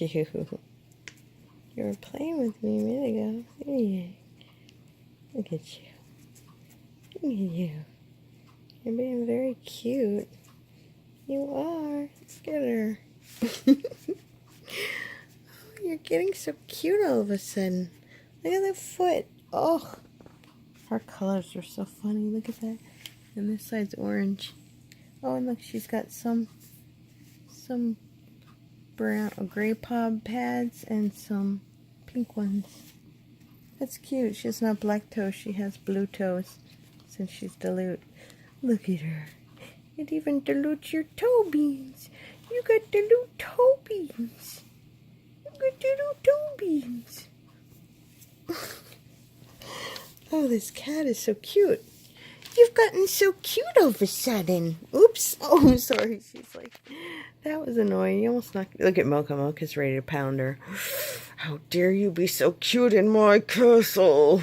at you. You were playing with me a minute ago. Yeah. Look at you. Look at you. You're being very cute. You are. Look at her. Oh, you're getting so cute all of a sudden. Look at that foot. Oh, her colors are so funny. Look at that. And this side's orange. Oh, and look, she's got some brown, gray paw pads and some pink ones. That's cute. She has not black toes. She has blue toes since she's dilute. Look at her. It even dilutes your toe beans. You got dilute toe beans. You got dilute toe beans. Oh, this cat is so cute. You've gotten so cute all of a sudden. Oops. Oh, I'm sorry. She's like, that was annoying. You almost knocked. Look at Mocha. Mocha's ready to pound her. How dare you be so cute in my castle?